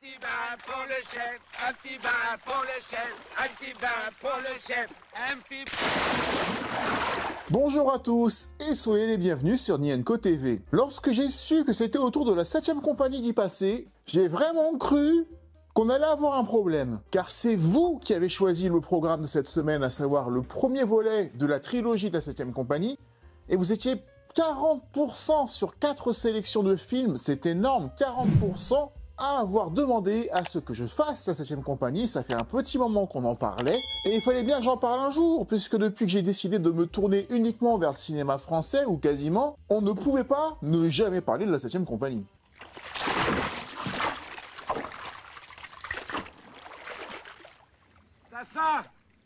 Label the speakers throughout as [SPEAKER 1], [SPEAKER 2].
[SPEAKER 1] petit bain pour le chef, un petit bain pour le chef, un petit bain pour le chef, un petit...
[SPEAKER 2] Bonjour à tous et soyez les bienvenus sur Nienko TV. Lorsque j'ai su que c'était au tour de la 7ème compagnie d'y passer, j'ai vraiment cru qu'on allait avoir un problème. Car c'est vous qui avez choisi le programme de cette semaine, à savoir le premier volet de la trilogie de la 7ème compagnie, et vous étiez 40% sur 4 sélections de films, c'est énorme, 40% à avoir demandé à ce que je fasse la 7ème compagnie. Ça fait un petit moment qu'on en parlait, et il fallait bien que j'en parle un jour, puisque depuis que j'ai décidé de me tourner uniquement vers le cinéma français, ou quasiment, on ne pouvait pas ne jamais parler de la 7ème compagnie.
[SPEAKER 1] Ça,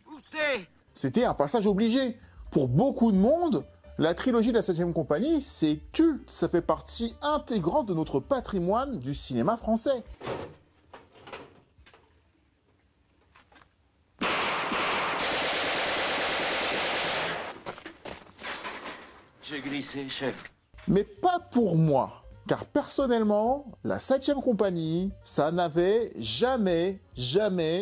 [SPEAKER 1] où t'es?
[SPEAKER 2] C'était un passage obligé. Pour beaucoup de monde, la trilogie de la 7ème compagnie, c'est culte, ça fait partie intégrante de notre patrimoine du cinéma français.
[SPEAKER 1] J'ai glissé, chef.
[SPEAKER 2] Mais pas pour moi, car personnellement, la 7ème compagnie, ça n'avait jamais,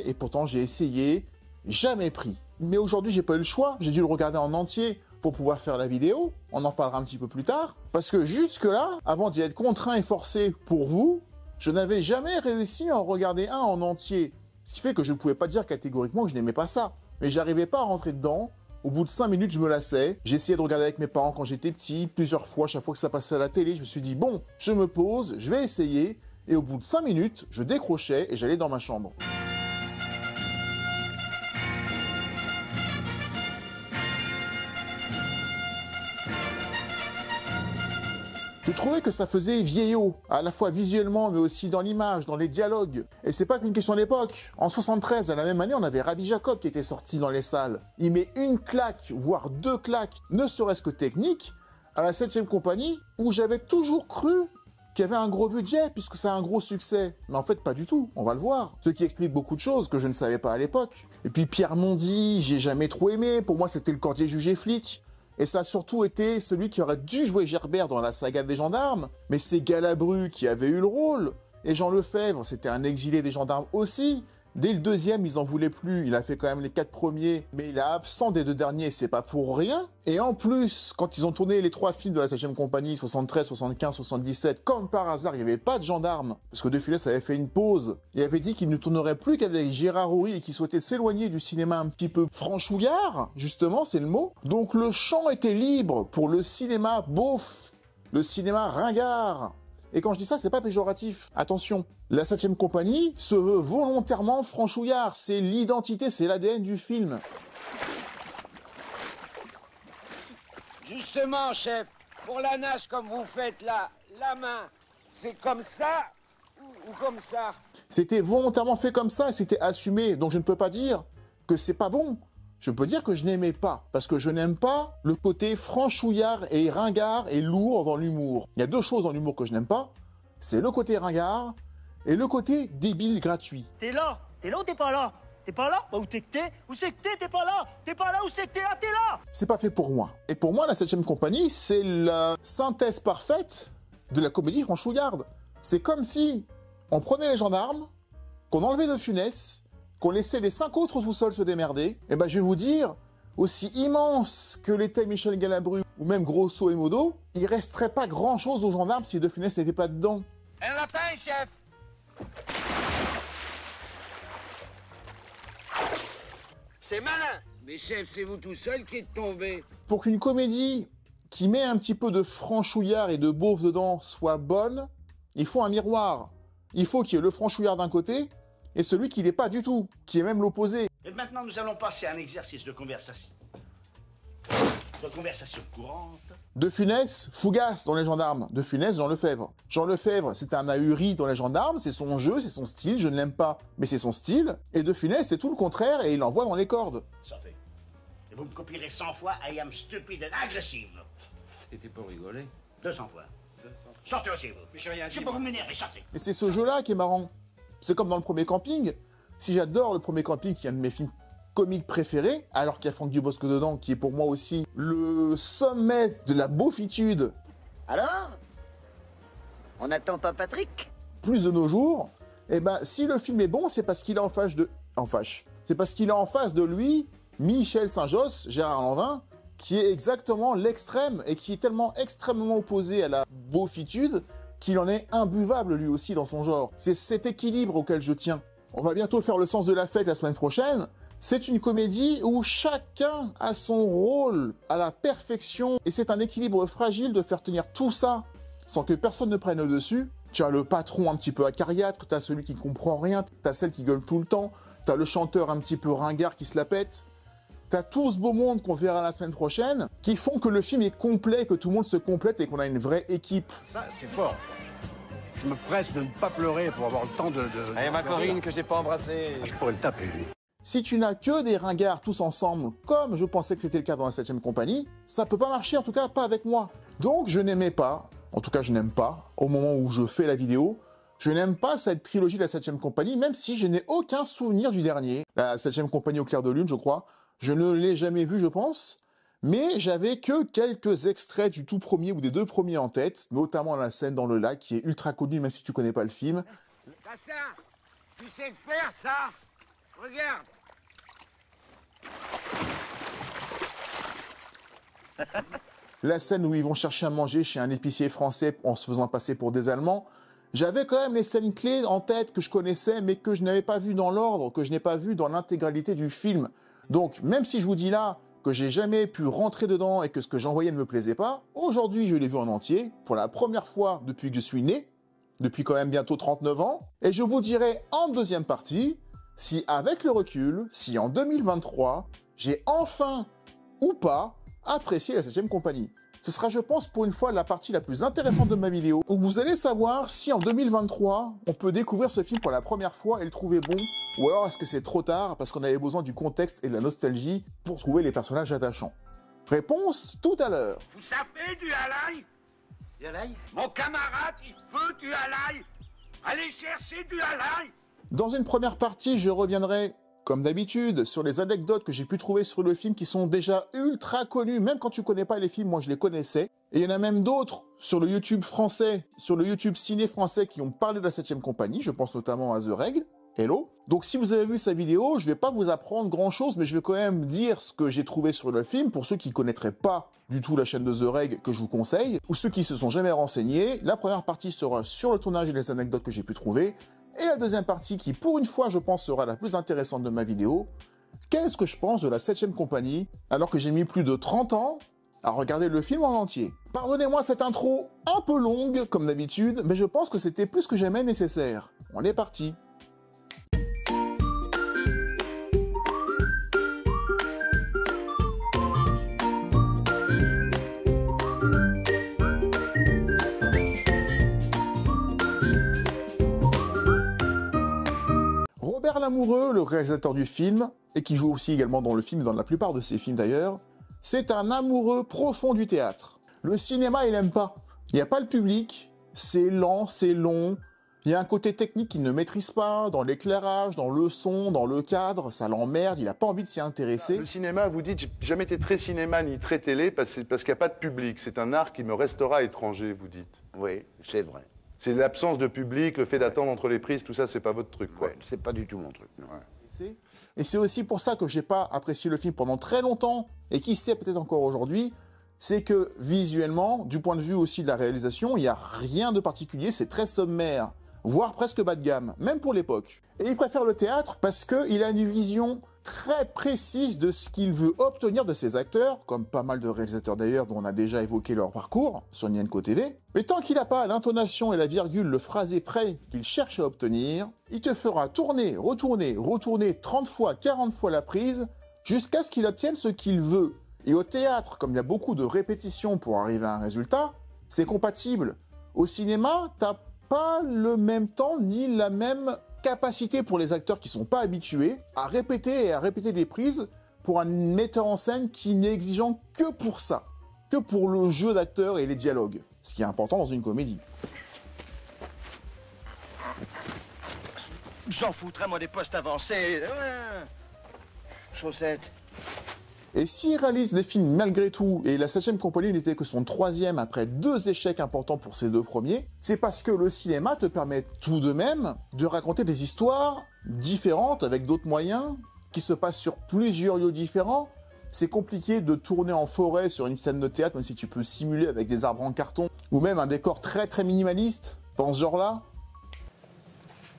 [SPEAKER 2] et pourtant j'ai essayé, jamais pris. Mais aujourd'hui, j'ai pas eu le choix, j'ai dû le regarder en entier pour pouvoir faire la vidéo, on en parlera un petit peu plus tard, parce que jusque-là, avant d'y être contraint et forcé pour vous, je n'avais jamais réussi à en regarder un en entier. Ce qui fait que je ne pouvais pas dire catégoriquement que je n'aimais pas ça. Mais j'arrivais pas à rentrer dedans. Au bout de 5 minutes, je me lassais. J'ai essayé de regarder avec mes parents quand j'étais petit, plusieurs fois, chaque fois que ça passait à la télé, je me suis dit, bon, je me pose, je vais essayer. Et au bout de 5 minutes, je décrochais et j'allais dans ma chambre. Je trouvais que ça faisait vieillot, à la fois visuellement, mais aussi dans l'image, dans les dialogues. Et c'est pas qu'une question d'époque. En 73, à la même année, on avait Rabbi Jacob qui était sorti dans les salles. Il met une claque, voire 2 claques, ne serait-ce que technique, à la 7ème compagnie, où j'avais toujours cru qu'il y avait un gros budget, puisque c'est un gros succès. Mais en fait, pas du tout, on va le voir. Ce qui explique beaucoup de choses que je ne savais pas à l'époque. Et puis Pierre Mondy, j'ai jamais trop aimé, pour moi c'était le cordier jugé flic. Et ça a surtout été celui qui aurait dû jouer Gerbert dans la saga des gendarmes, mais c'est Galabru qui avait eu le rôle. Et Jean Lefebvre, c'était un exilé des gendarmes aussi. Dès le 2e, ils en voulaient plus, il a fait quand même les 4 premiers, mais il est absent des 2 derniers, c'est pas pour rien. Et en plus, quand ils ont tourné les 3 films de la 7ème compagnie, 73, 75, 77, comme par hasard, il n'y avait pas de gendarmes, parce que De Funès avait fait une pause. Il avait dit qu'il ne tournerait plus qu'avec Gérard Houry et qu'il souhaitait s'éloigner du cinéma un petit peu franchouillard, justement, c'est le mot. Donc le champ était libre pour le cinéma beauf, le cinéma ringard. Et quand je dis ça, c'est pas péjoratif. Attention, la 7ème compagnie se veut volontairement franchouillard. C'est l'identité, c'est l'ADN du film.
[SPEAKER 1] Justement, chef, pour la nage comme vous faites là, la main, c'est comme ça ou comme ça?
[SPEAKER 2] C'était volontairement fait comme ça et c'était assumé. Donc je ne peux pas dire que c'est pas bon. Je peux dire que je n'aimais pas, parce que je n'aime pas le côté franchouillard et ringard et lourd dans l'humour. Il y a 2 choses dans l'humour que je n'aime pas, c'est le côté ringard et le côté débile gratuit.
[SPEAKER 3] T'es là ou t'es pas là? T'es pas là? Bah où t'es que t'es? Où c'est que t'es pas là? T'es pas là, où c'est que t'es là? T'es là!
[SPEAKER 2] C'est pas fait pour moi. Et pour moi, la 7ème compagnie, c'est la synthèse parfaite de la comédie franchouillarde. C'est comme si on prenait les gendarmes, qu'on enlevait De Funès, qu'on laissait les 5 autres tout seuls se démerder, et ben je vais vous dire, aussi immense que l'était Michel Galabru, ou même Grosso et Modo, il resterait pas grand chose aux gendarmes si De Funès n'était pas dedans.
[SPEAKER 1] Un lapin, chef. C'est malin. Mais chef, c'est vous tout seul qui êtes tombé.
[SPEAKER 2] Pour qu'une comédie qui met un petit peu de franchouillard et de beauf dedans soit bonne, il faut un miroir. Il faut qu'il y ait le franchouillard d'un côté, et celui qui n'est pas du tout, qui est même l'opposé.
[SPEAKER 3] Et maintenant, nous allons passer à un exercice de conversation. De conversation courante.
[SPEAKER 2] De Funès, Fougas dans Les Gendarmes. De Funès, Jean Lefebvre. Jean Lefebvre, c'est un ahuri dans Les Gendarmes, c'est son jeu, c'est son style, je ne l'aime pas, mais c'est son style. Et De Funès, c'est tout le contraire, et il envoie dans les cordes.
[SPEAKER 3] Sortez. Et vous me copierez 100 fois I am stupid and aggressive.
[SPEAKER 1] C'était pour rigoler.
[SPEAKER 3] 200 fois. Sortez aussi, vous.
[SPEAKER 1] Mais j'ai rien dit.
[SPEAKER 3] Je sais pas vous m'énerver, sortez.
[SPEAKER 2] Et c'est ce jeu-là qui est marrant. C'est comme dans le premier camping. Si j'adore le premier camping, qui est un de mes films comiques préférés, alors qu'il y a Franck Dubosc dedans, qui est pour moi aussi le sommet de la beaufitude.
[SPEAKER 4] Alors? On n'attend pas Patrick?
[SPEAKER 2] Plus de nos jours, Eh ben, si le film est bon, c'est parce qu'il est c'est parce qu'il a en face de lui Michel Saint-Josse, Gérard Lanvin, qui est exactement l'extrême et qui est tellement extrêmement opposé à la beaufitude qu'il en est imbuvable lui aussi dans son genre. C'est cet équilibre auquel je tiens. On va bientôt faire le sens de la fête la semaine prochaine. C'est une comédie où chacun a son rôle à la perfection et c'est un équilibre fragile de faire tenir tout ça sans que personne ne prenne le dessus. Tu as le patron un petit peu acariâtre, tu as celui qui ne comprend rien, tu as celle qui gueule tout le temps, tu as le chanteur un petit peu ringard qui se la pète. Tu as tout ce beau monde qu'on verra la semaine prochaine qui font que le film est complet, que tout le monde se complète et qu'on a une vraie équipe.
[SPEAKER 4] Ça, c'est fort. Je me presse de ne pas pleurer pour avoir le temps de...
[SPEAKER 5] Allez, ma Corinne que j'ai pas embrassée.
[SPEAKER 4] Je pourrais le taper, lui.
[SPEAKER 2] Si tu n'as que des ringards tous ensemble, comme je pensais que c'était le cas dans la 7ème compagnie, ça peut pas marcher, en tout cas pas avec moi. Donc je n'aimais pas, en tout cas je n'aime pas, au moment où je fais la vidéo, je n'aime pas cette trilogie de la 7ème compagnie, même si je n'ai aucun souvenir du dernier. La 7ème compagnie au clair de lune, je crois. Je ne l'ai jamais vu, je pense. Mais j'avais que quelques extraits du tout premier ou des deux premiers en tête, notamment la scène dans le lac qui est ultra connue, même si tu connais pas le film.
[SPEAKER 1] Cassin, tu sais faire ça? Regarde.
[SPEAKER 2] La scène où ils vont chercher à manger chez un épicier français en se faisant passer pour des Allemands. J'avais quand même les scènes clés en tête que je connaissais, mais que je n'avais pas vu dans l'ordre, que je n'ai pas vu dans l'intégralité du film. Donc, même si je vous dis là que j'ai jamais pu rentrer dedans et que ce que j'envoyais ne me plaisait pas, aujourd'hui je l'ai vu en entier, pour la première fois depuis que je suis né, depuis quand même bientôt 39 ans, et je vous dirai en deuxième partie, si avec le recul, si en 2023, j'ai enfin, ou pas, apprécié la 7ème compagnie. Ce sera, je pense, pour une fois, la partie la plus intéressante de ma vidéo, où vous allez savoir si en 2023, on peut découvrir ce film pour la première fois et le trouver bon, ou alors est-ce que c'est trop tard parce qu'on avait besoin du contexte et de la nostalgie pour trouver les personnages attachants. Réponse tout à l'heure.
[SPEAKER 1] Ça fait du halaï?
[SPEAKER 3] Du halaï?
[SPEAKER 1] Mon camarade, il veut du halaï. Allez chercher du halaï.
[SPEAKER 2] Dans une première partie, je reviendrai, comme d'habitude, sur les anecdotes que j'ai pu trouver sur le film qui sont déjà ultra connues, même quand tu connais pas les films, moi je les connaissais. Et il y en a même d'autres sur le YouTube français, sur le YouTube ciné français qui ont parlé de la 7ème compagnie, je pense notamment à The Reg. Hello. Donc si vous avez vu sa vidéo, je vais pas vous apprendre grand chose, mais je vais quand même dire ce que j'ai trouvé sur le film, pour ceux qui connaîtraient pas du tout la chaîne de The Reg que je vous conseille, ou ceux qui se sont jamais renseignés. La première partie sera sur le tournage et les anecdotes que j'ai pu trouver, et la deuxième partie qui, pour une fois, je pense, sera la plus intéressante de ma vidéo. Qu'est-ce que je pense de la 7ème compagnie, alors que j'ai mis plus de 30 ans à regarder le film en entier. Pardonnez-moi cette intro un peu longue, comme d'habitude, mais je pense que c'était plus que jamais nécessaire. On est parti. Robert Lamoureux, le réalisateur du film, et qui joue aussi également dans le film et dans la plupart de ses films d'ailleurs, c'est un amoureux profond du théâtre. Le cinéma, il aime pas. Il n'y a pas le public, c'est lent, c'est long, il y a un côté technique qu'il ne maîtrise pas, dans l'éclairage, dans le son, dans le cadre, ça l'emmerde, il n'a pas envie de s'y intéresser.
[SPEAKER 6] Le cinéma, vous dites, j'ai jamais été très cinéma ni très télé parce qu'il n'y a pas de public. C'est un art qui me restera étranger, vous dites.
[SPEAKER 7] Oui, c'est vrai.
[SPEAKER 6] C'est l'absence de public, le fait d'attendre entre les prises, tout ça, c'est pas votre truc, quoi.
[SPEAKER 7] Ouais, c'est pas du tout mon truc. Non.
[SPEAKER 6] Ouais.
[SPEAKER 2] Et c'est aussi pour ça que j'ai pas apprécié le film pendant très longtemps, et qui sait peut-être encore aujourd'hui, c'est que visuellement, du point de vue aussi de la réalisation, il n'y a rien de particulier, c'est très sommaire, voire presque bas de gamme, même pour l'époque. Et il préfère le théâtre parce qu'il a une vision très précise de ce qu'il veut obtenir de ses acteurs, comme pas mal de réalisateurs d'ailleurs dont on a déjà évoqué leur parcours sur Nienco TV. Mais tant qu'il n'a pas l'intonation et la virgule, le phrasé près qu'il cherche à obtenir, il te fera tourner, retourner, retourner 30 fois, 40 fois la prise, jusqu'à ce qu'il obtienne ce qu'il veut. Et au théâtre, comme il y a beaucoup de répétitions pour arriver à un résultat, c'est compatible. Au cinéma, t'as pas le même temps ni la même capacité pour les acteurs qui sont pas habitués à répéter et à répéter des prises pour un metteur en scène qui n'est exigeant que pour ça, que pour le jeu d'acteurs et les dialogues, ce qui est important dans une comédie.
[SPEAKER 3] J'en foutrais, moi, des postes avancés. Chaussettes.
[SPEAKER 2] Et s'il réalise les films malgré tout, et la 7ème compagnie n'était que son 3e après 2 échecs importants pour ses 2 premiers, c'est parce que le cinéma te permet tout de même de raconter des histoires différentes avec d'autres moyens, qui se passent sur plusieurs lieux différents. C'est compliqué de tourner en forêt sur une scène de théâtre, même si tu peux simuler avec des arbres en carton, ou même un décor très très minimaliste, dans ce genre-là.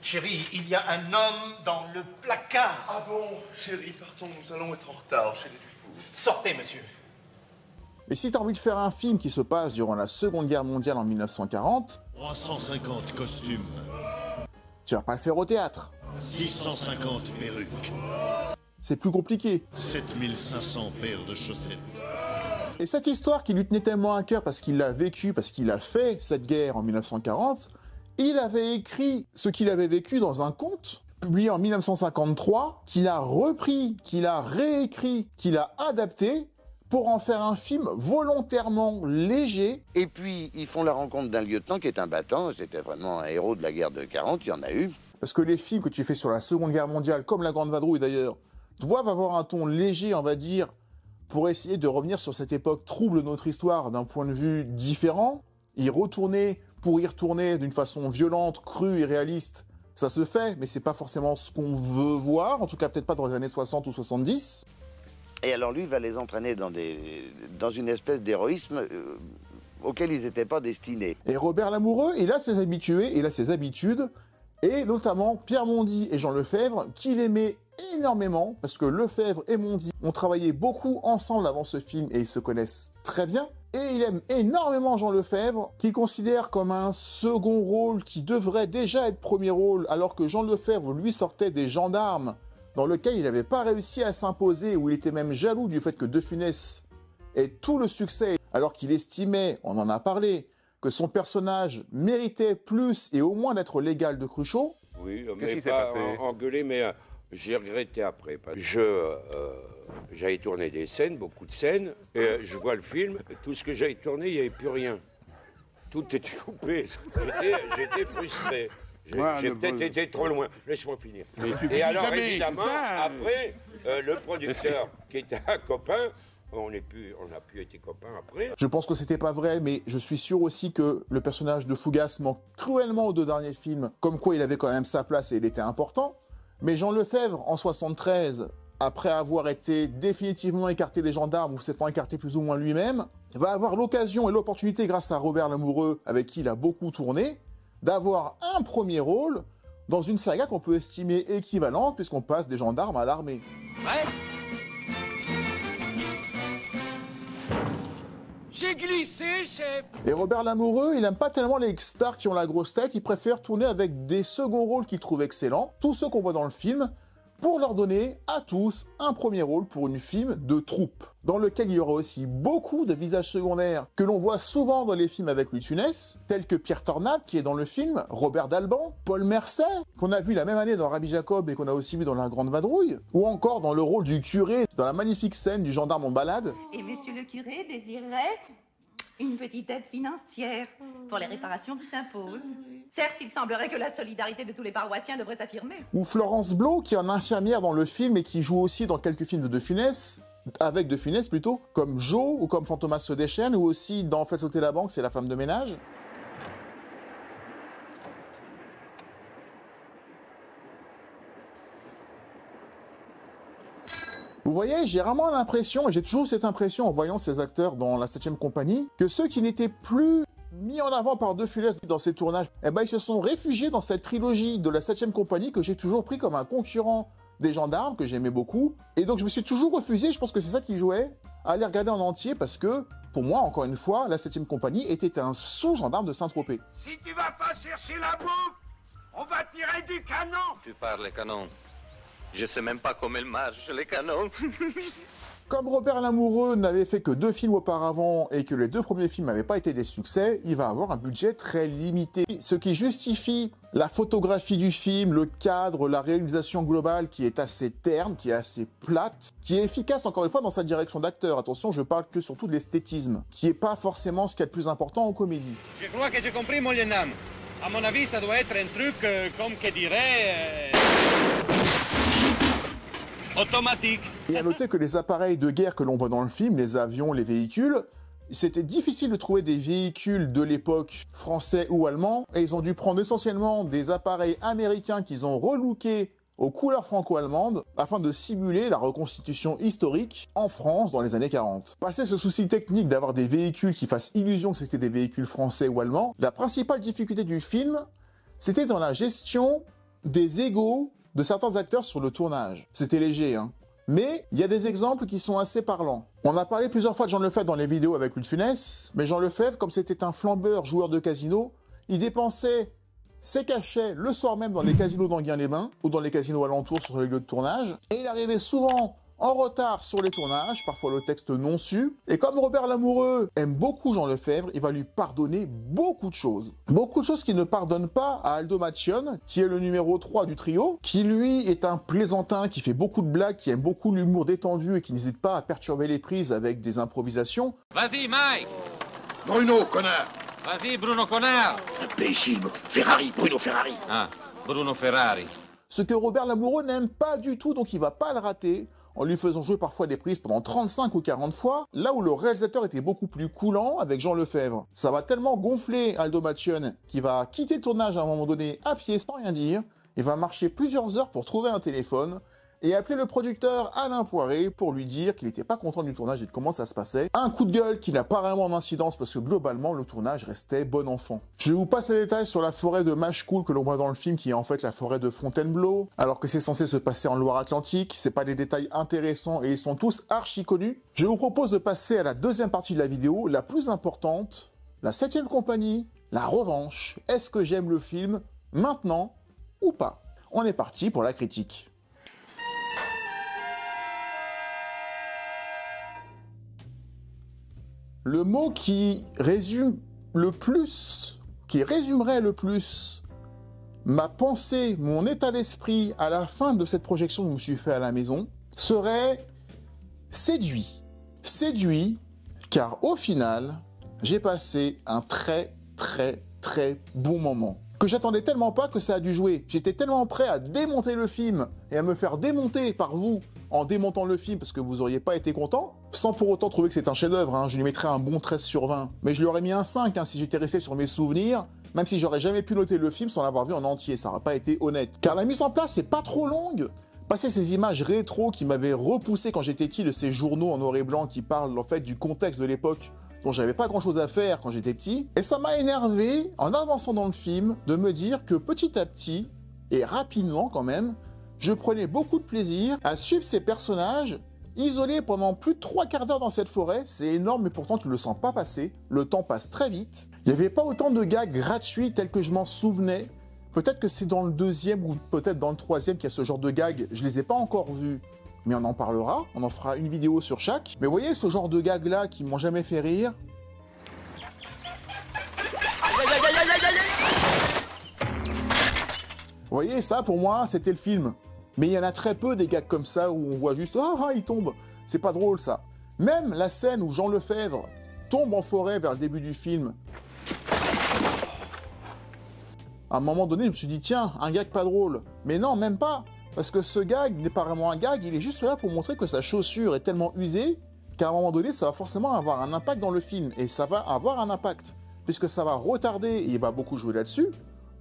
[SPEAKER 3] Chérie, il y a un homme dans le placard.
[SPEAKER 6] Ah bon, chérie, partons, nous allons être en retard chez les Dufour.
[SPEAKER 3] Sortez, monsieur.
[SPEAKER 2] Et si tu as envie de faire un film qui se passe durant la Seconde Guerre mondiale en 1940,
[SPEAKER 8] 350 costumes,
[SPEAKER 2] tu vas pas le faire au théâtre.
[SPEAKER 8] 650 perruques,
[SPEAKER 2] C'est plus compliqué.
[SPEAKER 8] 7500 paires de chaussettes.
[SPEAKER 2] Et cette histoire qui lui tenait tellement à cœur parce qu'il l'a vécu, parce qu'il a fait cette guerre en 1940, il avait écrit ce qu'il avait vécu dans un conte, publié en 1953, qu'il a repris, qu'il a réécrit, qu'il a adapté, pour en faire un film volontairement léger.
[SPEAKER 7] Et puis, ils font la rencontre d'un lieutenant qui est un battant. C'était vraiment un héros de la guerre de 40, il y en a eu.
[SPEAKER 2] Parce que les films que tu fais sur la Seconde Guerre mondiale, comme La Grande Vadrouille d'ailleurs, doivent avoir un ton léger, on va dire, pour essayer de revenir sur cette époque trouble de notre histoire d'un point de vue différent. Y retourner pour y retourner d'une façon violente, crue et réaliste, ça se fait, mais c'est pas forcément ce qu'on veut voir, en tout cas peut-être pas dans les années 60 ou 70.
[SPEAKER 7] Et alors lui, il va les entraîner dans une espèce d'héroïsme auquel ils n'étaient pas destinés.
[SPEAKER 2] Et Robert Lamoureux, il a ses habitués, il a ses habitudes, et notamment Pierre Mondy et Jean Lefebvre, qu'il aimait énormément, parce que Lefebvre et Mondy ont travaillé beaucoup ensemble avant ce film, et ils se connaissent très bien. Et il aime énormément Jean Lefebvre, qu'il considère comme un second rôle qui devrait déjà être premier rôle, alors que Jean Lefebvre, lui, sortait des Gendarmes, dans lequel il n'avait pas réussi à s'imposer, où il était même jaloux du fait que De Funès ait tout le succès, alors qu'il estimait, on en a parlé, que son personnage méritait plus et au moins d'être l'égal de Cruchot.
[SPEAKER 1] Oui,
[SPEAKER 5] Qu'est-ce
[SPEAKER 1] mais
[SPEAKER 5] qui s'est
[SPEAKER 1] pas
[SPEAKER 5] passé
[SPEAKER 1] engueulé, mais j'ai regretté après. J'avais tourné des scènes, beaucoup de scènes, et je vois le film, tout ce que j'avais tourné, il n'y avait plus rien. Tout était coupé. J'étais frustré. J'ai peut-être été trop loin. Laisse-moi finir. Et alors, évidemment, après, le producteur, qui était un copain, on a pu être copains après.
[SPEAKER 2] Je pense que c'était pas vrai, mais je suis sûr aussi que le personnage de Fougas manque cruellement aux 2 derniers films, comme quoi il avait quand même sa place et il était important. Mais Jean Lefebvre, en 73, après avoir été définitivement écarté des Gendarmes, ou s'étant écarté plus ou moins lui-même, va avoir l'occasion et l'opportunité, grâce à Robert Lamoureux, avec qui il a beaucoup tourné, d'avoir un premier rôle dans une saga qu'on peut estimer équivalente, puisqu'on passe des Gendarmes à l'armée.
[SPEAKER 1] Ouais. J'ai glissé, chef.
[SPEAKER 2] Et Robert Lamoureux, il aime pas tellement les stars qui ont la grosse tête, il préfère tourner avec des seconds rôles qu'il trouve excellents, tous ceux qu'on voit dans le film, pour leur donner à tous un premier rôle pour une film de troupe, dans lequel il y aura aussi beaucoup de visages secondaires que l'on voit souvent dans les films avec Louis de Funès, tels que Pierre Tornade qui est dans le film, Robert Dalban, Paul Mercey, qu'on a vu la même année dans Rabbi Jacob et qu'on a aussi vu dans La Grande Vadrouille, ou encore dans le rôle du curé dans la magnifique scène du gendarme en balade.
[SPEAKER 9] Et monsieur le curé désirerait une petite aide financière pour les réparations qui s'imposent. Certes, il semblerait que la solidarité de tous les paroissiens devrait s'affirmer.
[SPEAKER 2] Ou Florence Blot, qui est une infirmière dans le film et qui joue aussi dans quelques films de De Funès, avec De Funès plutôt, comme Jo ou comme Fantomas se déchaîne, ou aussi dans Faites sauter la banque, c'est la femme de ménage. Vous voyez, j'ai vraiment l'impression, et j'ai toujours cette impression en voyant ces acteurs dans la 7ème compagnie, que ceux qui n'étaient plus mis en avant par De Funès dans ces tournages, eh ben ils se sont réfugiés dans cette trilogie de la 7ème compagnie que j'ai toujours pris comme un concurrent des Gendarmes, que j'aimais beaucoup. Et donc je me suis toujours refusé, je pense que c'est ça qui jouait, à aller regarder en entier, parce que, pour moi, encore une fois, la 7ème compagnie était un sous-gendarme de Saint-Tropez.
[SPEAKER 1] Si tu vas pas chercher la bouffe, on va tirer du canon.
[SPEAKER 5] Tu parles canon. Je sais même pas comment il marche, les canons.
[SPEAKER 2] Comme Robert Lamoureux n'avait fait que 2 films auparavant et que les 2 premiers films n'avaient pas été des succès, il va avoir un budget très limité. Ce qui justifie la photographie du film, le cadre, la réalisation globale qui est assez terne, qui est assez plate, qui est efficace encore une fois dans sa direction d'acteur. Attention, je parle que surtout de l'esthétisme, qui est pas forcément ce qu'il y a de plus important en comédie.
[SPEAKER 10] Je crois que j'ai compris, mon lieutenant. À mon avis, ça doit être un truc comme que dirait... automatique.
[SPEAKER 2] Et à noter que les appareils de guerre que l'on voit dans le film, les avions, les véhicules, c'était difficile de trouver des véhicules de l'époque français ou allemands, et ils ont dû prendre essentiellement des appareils américains qu'ils ont relookés aux couleurs franco-allemandes afin de simuler la reconstitution historique en France dans les années 40. Passé ce souci technique d'avoir des véhicules qui fassent illusion que c'était des véhicules français ou allemands, la principale difficulté du film, c'était dans la gestion des égos de certains acteurs sur le tournage. C'était léger, hein. Mais il y a des exemples qui sont assez parlants. On a parlé plusieurs fois de Jean Lefebvre dans les vidéos avec Louis de Funès, mais Jean Lefebvre, comme c'était un flambeur joueur de casino, il dépensait ses cachets le soir même dans les casinos d'Enghien-les-Bains ou dans les casinos alentours sur les lieux de tournage, et il arrivait souvent en retard sur les tournages, parfois le texte non su, et comme Robert Lamoureux aime beaucoup Jean Lefebvre, il va lui pardonner beaucoup de choses. Beaucoup de choses qu'il ne pardonne pas à Aldo Macione, qui est le numéro 3 du trio, qui lui est un plaisantin, qui fait beaucoup de blagues, qui aime beaucoup l'humour détendu et qui n'hésite pas à perturber les prises avec des improvisations.
[SPEAKER 10] Vas-y, Mike.
[SPEAKER 8] Bruno, connard.
[SPEAKER 10] Vas-y, Bruno Connard.
[SPEAKER 8] Imbécile. Ferrari, Bruno Ferrari.
[SPEAKER 10] Ah, Bruno Ferrari.
[SPEAKER 2] Ce que Robert Lamoureux n'aime pas du tout, donc il va pas le rater, en lui faisant jouer parfois des prises pendant 35 ou 40 fois, là où le réalisateur était beaucoup plus coulant avec Jean Lefebvre. Ça va tellement gonfler Aldo Macione qu'il va quitter le tournage à un moment donné à pied sans rien dire, et va marcher plusieurs heures pour trouver un téléphone, et appeler le producteur Alain Poiré pour lui dire qu'il n'était pas content du tournage et de comment ça se passait. Un coup de gueule qui n'a pas vraiment d'incidence parce que globalement le tournage restait bon enfant. Je vous passe les détails sur la forêt de Machecoul que l'on voit dans le film qui est en fait la forêt de Fontainebleau, alors que c'est censé se passer en Loire-Atlantique. C'est pas des détails intéressants et ils sont tous archi connus. Je vous propose de passer à la deuxième partie de la vidéo, la plus importante, la 7e compagnie, la revanche. Est-ce que j'aime le film maintenant ou pas? On est parti pour la critique. Le mot qui résume le plus, qui résumerait le plus ma pensée, mon état d'esprit à la fin de cette projection que je me suis fait à la maison, serait séduit. Séduit, car au final, j'ai passé un très bon moment. Que j'attendais tellement pas que ça a dû jouer. J'étais tellement prêt à démonter le film et à me faire démonter par vous en démontant le film parce que vous auriez pas été content, sans pour autant trouver que c'est un chef-d'œuvre, hein. Je lui mettrais un bon 13 sur 20. Mais je lui aurais mis un 5 hein, si j'étais resté sur mes souvenirs, même si j'aurais jamais pu noter le film sans l'avoir vu en entier, ça n'aurait pas été honnête. Car la mise en place c'est pas trop longue. Passer ces images rétro qui m'avaient repoussé quand j'étais petit de ces journaux en noir et blanc qui parlent en fait du contexte de l'époque dont j'avais pas grand chose à faire quand j'étais petit, et ça m'a énervé en avançant dans le film de me dire que petit à petit, et rapidement quand même, je prenais beaucoup de plaisir à suivre ces personnages isolés pendant plus de 3/4 d'heure dans cette forêt. C'est énorme mais pourtant tu le sens pas passer, le temps passe très vite. Il n'y avait pas autant de gags gratuits tels que je m'en souvenais. Peut-être que c'est dans le 2e ou peut-être dans le 3e qu'il y a ce genre de gags, je les ai pas encore vus. Mais on en parlera, on en fera une vidéo sur chaque. Mais vous voyez ce genre de gags là qui m'ont jamais fait rire. Vous voyez ça pour moi c'était le film. Mais il y en a très peu des gags comme ça où on voit juste ah il tombe. C'est pas drôle ça. Même la scène où Jean Lefebvre tombe en forêt vers le début du film. À un moment donné je me suis dit tiens un gag pas drôle. Mais non même pas. Parce que ce gag n'est pas vraiment un gag, il est juste là pour montrer que sa chaussure est tellement usée qu'à un moment donné, ça va forcément avoir un impact dans le film. Et ça va avoir un impact, puisque ça va retarder, et il va beaucoup jouer là-dessus,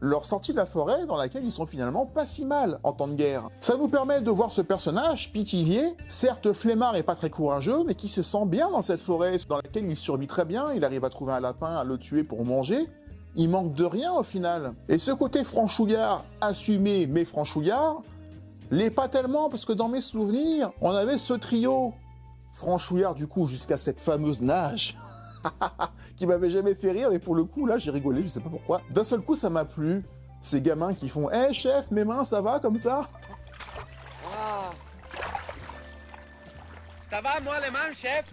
[SPEAKER 2] leur sortie de la forêt dans laquelle ils sont finalement pas si mal en temps de guerre. Ça nous permet de voir ce personnage, Pithiviers, certes flemmard et pas très courageux, mais qui se sent bien dans cette forêt, dans laquelle il survit très bien, il arrive à trouver un lapin, à le tuer pour manger. Il manque de rien au final. Et ce côté franchouillard, assumé mais franchouillard, l'est pas tellement, parce que dans mes souvenirs, on avait ce trio franchouillard du coup jusqu'à cette fameuse nage qui m'avait jamais fait rire, mais pour le coup là j'ai rigolé, je sais pas pourquoi. D'un seul coup ça m'a plu, ces gamins qui font « Hé chef, mes mains ça va comme ça ?»
[SPEAKER 10] Ah. Ça va moi les mains chef?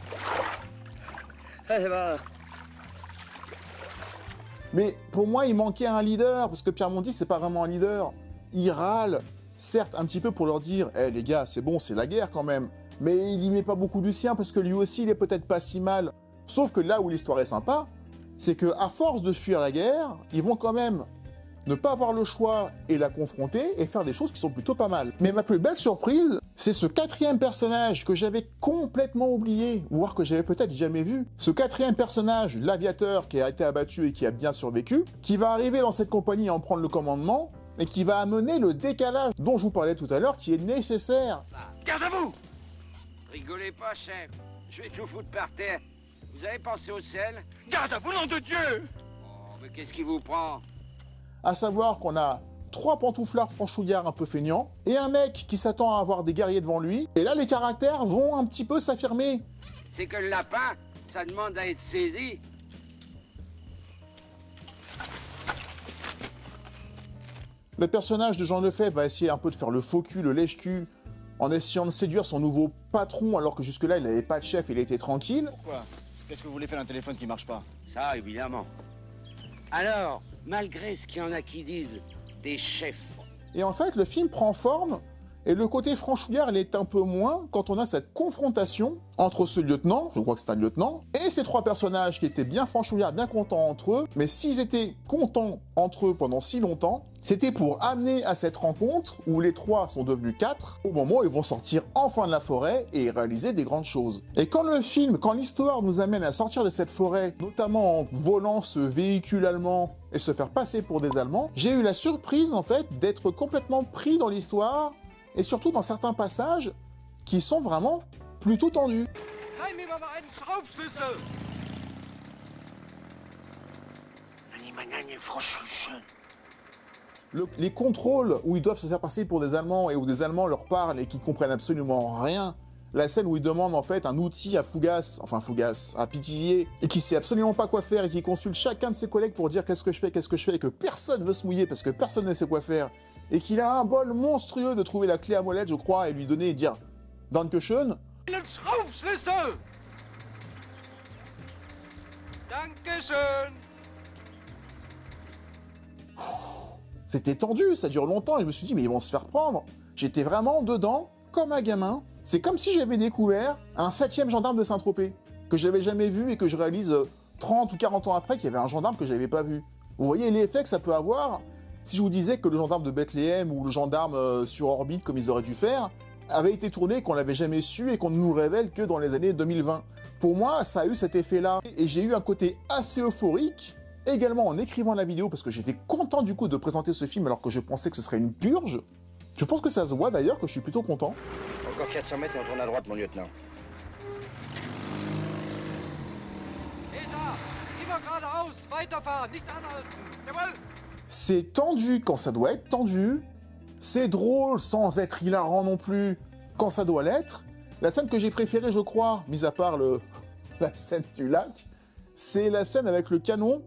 [SPEAKER 3] Ça va.
[SPEAKER 2] Mais pour moi il manquait un leader, parce que Pierre Monty c'est pas vraiment un leader. Il râle, certes un petit peu pour leur dire « Eh les gars, c'est bon, c'est la guerre quand même », mais il y met pas beaucoup du sien parce que lui aussi il est peut-être pas si mal. Sauf que là où l'histoire est sympa, c'est que à force de fuir la guerre, ils vont quand même ne pas avoir le choix et la confronter et faire des choses qui sont plutôt pas mal. Mais ma plus belle surprise, c'est ce quatrième personnage que j'avais complètement oublié, voire que j'avais peut-être jamais vu. Ce quatrième personnage, l'aviateur qui a été abattu et qui a bien survécu, qui va arriver dans cette compagnie et en prendre le commandement, et qui va amener le décalage dont je vous parlais tout à l'heure, qui est nécessaire.
[SPEAKER 10] Garde à vous! Rigolez pas, chef. Je vais tout foutre par terre. Vous avez pensé au sel? Garde à vous, nom de Dieu! Oh, mais qu'est-ce qui vous prend?
[SPEAKER 2] À savoir qu'on a 3 pantouflards franchouillards un peu feignants, et un mec qui s'attend à avoir des guerriers devant lui, et là les caractères vont un petit peu s'affirmer.
[SPEAKER 10] C'est que le lapin, ça demande à être saisi.
[SPEAKER 2] Le personnage de Jean Lefebvre va essayer un peu de faire le faux cul, le lèche-cul, en essayant de séduire son nouveau patron, alors que jusque-là il n'avait pas de chef, il était tranquille.
[SPEAKER 3] Pourquoi? Qu'est-ce que vous voulez faire d'un téléphone qui marche pas?
[SPEAKER 10] Ça, évidemment. Alors, malgré ce qu'il y en a qui disent des chefs.
[SPEAKER 2] Et en fait, le film prend forme, et le côté franchouillard, il est un peu moins quand on a cette confrontation entre ce lieutenant, je crois que c'est un lieutenant, et ces 3 personnages qui étaient bien franchouillards, bien contents entre eux, mais s'ils étaient contents entre eux pendant si longtemps, c'était pour amener à cette rencontre où les 3 sont devenus 4, au moment où ils vont sortir enfin de la forêt et réaliser des grandes choses. Et quand le film, quand l'histoire nous amène à sortir de cette forêt, notamment en volant ce véhicule allemand et se faire passer pour des Allemands, j'ai eu la surprise en fait d'être complètement pris dans l'histoire, et surtout dans certains passages qui sont vraiment plutôt tendus. Les contrôles où ils doivent se faire passer pour des Allemands et où des Allemands leur parlent et qui comprennent absolument rien. La scène où ils demandent en fait un outil à Fougas, à Pithiviers, et qui sait absolument pas quoi faire et qui consulte chacun de ses collègues pour dire qu'est-ce que je fais, et que personne veut se mouiller parce que personne ne sait quoi faire, et qu'il a un bol monstrueux de trouver la clé à molette, je crois, et lui donner et dire « Dankeschön ». C'était tendu, ça dure longtemps, et je me suis dit, mais ils vont se faire prendre. J'étais vraiment dedans, comme un gamin. C'est comme si j'avais découvert un 7e gendarme de Saint-Tropez, que j'avais jamais vu et que je réalise 30 ou 40 ans après qu'il y avait un gendarme que j'avais pas vu. Vous voyez l'effet que ça peut avoir si je vous disais que le gendarme de Bethléem ou le gendarme sur orbite, comme ils auraient dû faire, avait été tourné et qu'on l'avait jamais su et qu'on ne nous révèle que dans les années 2020. Pour moi, ça a eu cet effet-là. Et j'ai eu un côté assez euphorique, également en écrivant la vidéo, parce que j'étais content du coup de présenter ce film alors que je pensais que ce serait une purge. Je pense que ça se voit d'ailleurs que je suis plutôt content.
[SPEAKER 3] Encore 400 mètres et on tourne à droite, mon lieutenant.
[SPEAKER 2] C'est tendu quand ça doit être tendu. C'est drôle sans être hilarant non plus quand ça doit l'être. La scène que j'ai préférée, je crois, mis à part la scène du lac, c'est la scène avec le canon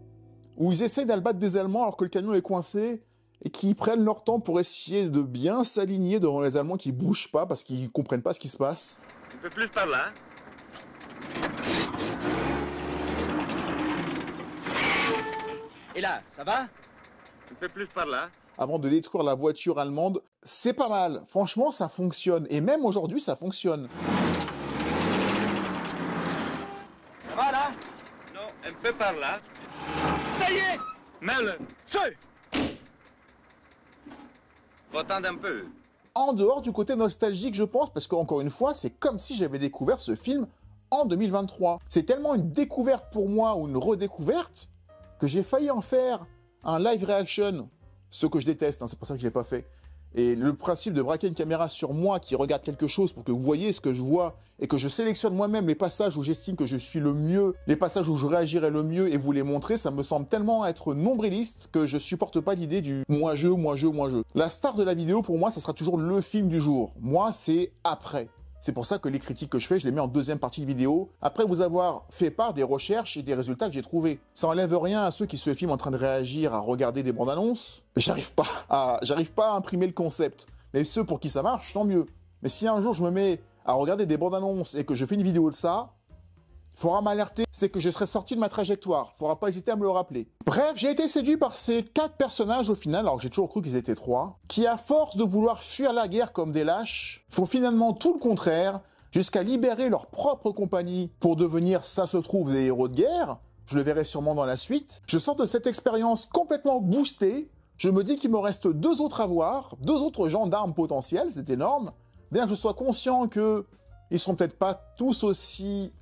[SPEAKER 2] où ils essayent d'abattre des Allemands alors que le canon est coincé et qu'ils prennent leur temps pour essayer de bien s'aligner devant les Allemands qui bougent pas parce qu'ils comprennent pas ce qui se passe.
[SPEAKER 5] Un peu plus par là.
[SPEAKER 3] Et là, ça va?
[SPEAKER 5] Un peu plus par là.
[SPEAKER 2] Avant de détruire la voiture allemande, c'est pas mal. Franchement, ça fonctionne. Et même aujourd'hui, ça fonctionne.
[SPEAKER 3] Ça va, là?
[SPEAKER 5] Non, un peu par là.
[SPEAKER 3] Ça y est!
[SPEAKER 5] Mets-le.
[SPEAKER 3] Feu!
[SPEAKER 5] Va-t'en un peu.
[SPEAKER 2] En dehors du côté nostalgique, je pense, parce qu'encore une fois, c'est comme si j'avais découvert ce film en 2023. C'est tellement une découverte pour moi, ou une redécouverte, que j'ai failli en faire un live reaction, ce que je déteste, hein, c'est pour ça que je l'ai pas fait. Et le principe de braquer une caméra sur moi qui regarde quelque chose pour que vous voyez ce que je vois et que je sélectionne moi-même les passages où j'estime que je suis le mieux, les passages où je réagirai le mieux et vous les montrer, ça me semble tellement être nombriliste que je supporte pas l'idée du moi je. La star de la vidéo pour moi, ça sera toujours le film du jour. Moi, c'est après. C'est pour ça que les critiques que je fais, je les mets en deuxième partie de vidéo, après vous avoir fait part des recherches et des résultats que j'ai trouvés. Ça enlève rien à ceux qui se filment en train de réagir, à regarder des bandes annonces. J'arrive pas à imprimer le concept. Mais ceux pour qui ça marche, tant mieux. Mais si un jour je me mets à regarder des bandes annonces et que je fais une vidéo de ça, faudra m'alerter, c'est que je serai sorti de ma trajectoire. Faudra pas hésiter à me le rappeler. Bref, j'ai été séduit par ces 4 personnages au final, alors que j'ai toujours cru qu'ils étaient 3, qui à force de vouloir fuir la guerre comme des lâches, font finalement tout le contraire, jusqu'à libérer leur propre compagnie pour devenir, ça se trouve, des héros de guerre. Je le verrai sûrement dans la suite. Je sors de cette expérience complètement boostée, je me dis qu'il me reste 2 autres à voir, 2 autres gendarmes potentiels, c'est énorme, bien que je sois conscient que ils sont peut-être pas tous aussi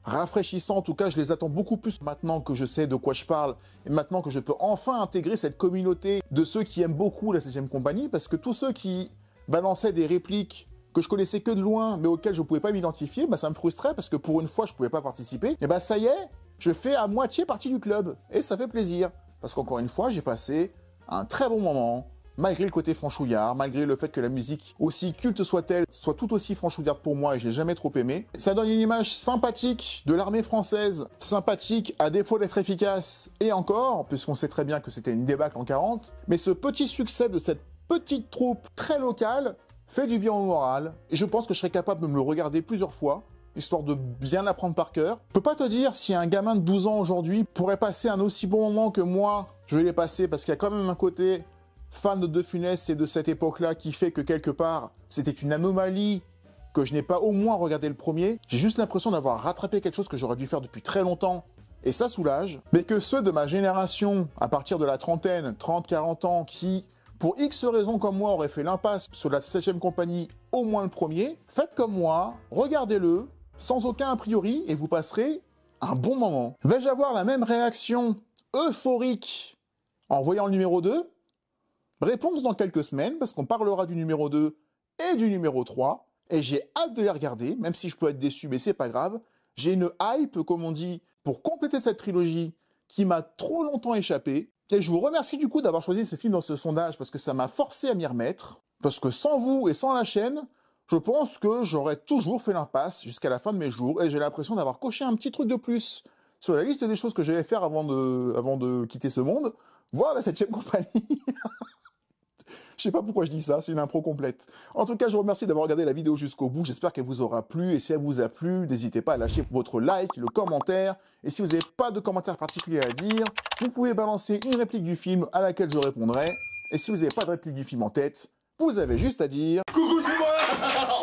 [SPEAKER 2] rafraîchissants, en tout cas je les attends beaucoup plus maintenant que je sais de quoi je parle, et maintenant que je peux enfin intégrer cette communauté de ceux qui aiment beaucoup la 7ème compagnie, parce que tous ceux qui balançaient des répliques que je connaissais que de loin, mais auxquelles je ne pouvais pas m'identifier, bah ça me frustrait, parce que pour une fois je ne pouvais pas participer, et bah ça y est, je fais à moitié partie du club, et ça fait plaisir, parce qu'encore une fois j'ai passé un très bon moment, malgré le côté franchouillard, malgré le fait que la musique, aussi culte soit-elle, soit tout aussi franchouillarde pour moi et je l'ai jamais trop aimé. Ça donne une image sympathique de l'armée française, sympathique à défaut d'être efficace, et encore, puisqu'on sait très bien que c'était une débâcle en 40, mais ce petit succès de cette petite troupe très locale fait du bien au moral, et je pense que je serais capable de me le regarder plusieurs fois, histoire de bien l'apprendre par cœur. Je peux pas te dire si un gamin de 12 ans aujourd'hui pourrait passer un aussi bon moment que moi, je l'ai passé, parce qu'il y a quand même un côté fan de De Funès et de cette époque-là qui fait que quelque part, c'était une anomalie que je n'ai pas au moins regardé le premier. J'ai juste l'impression d'avoir rattrapé quelque chose que j'aurais dû faire depuis très longtemps, et ça soulage. Mais que ceux de ma génération, à partir de la trentaine, 30-40 ans, qui, pour X raisons comme moi, auraient fait l'impasse sur la 7ème compagnie, au moins le premier, faites comme moi, regardez-le, sans aucun a priori, et vous passerez un bon moment. Vais-je avoir la même réaction euphorique en voyant le numéro 2 ? Réponse dans quelques semaines, parce qu'on parlera du numéro 2 et du numéro 3, et j'ai hâte de les regarder, même si je peux être déçu, mais c'est pas grave. J'ai une hype, comme on dit, pour compléter cette trilogie qui m'a trop longtemps échappé, et je vous remercie du coup d'avoir choisi ce film dans ce sondage, parce que ça m'a forcé à m'y remettre, parce que sans vous et sans la chaîne, je pense que j'aurais toujours fait l'impasse jusqu'à la fin de mes jours, et j'ai l'impression d'avoir coché un petit truc de plus sur la liste des choses que je devais faire avant de quitter ce monde, voir la 7ème compagnie. Je sais pas pourquoi je dis ça, c'est une impro complète. En tout cas, je vous remercie d'avoir regardé la vidéo jusqu'au bout, j'espère qu'elle vous aura plu, et si elle vous a plu, n'hésitez pas à lâcher votre like, le commentaire, et si vous n'avez pas de commentaire particulier à dire, vous pouvez balancer une réplique du film à laquelle je répondrai, et si vous n'avez pas de réplique du film en tête, vous avez juste à dire « Coucou, c'est moi !»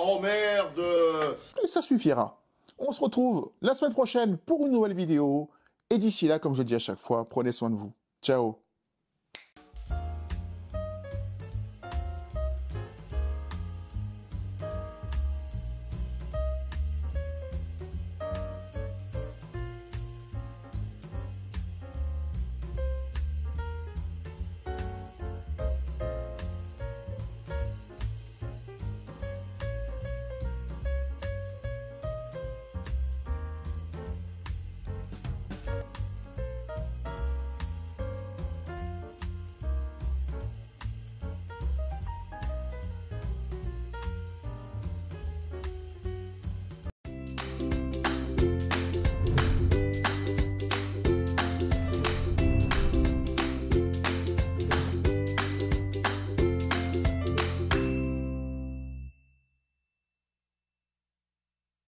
[SPEAKER 2] Oh merde! Et ça suffira. On se retrouve la semaine prochaine pour une nouvelle vidéo, et d'ici là, comme je dis à chaque fois, prenez soin de vous. Ciao!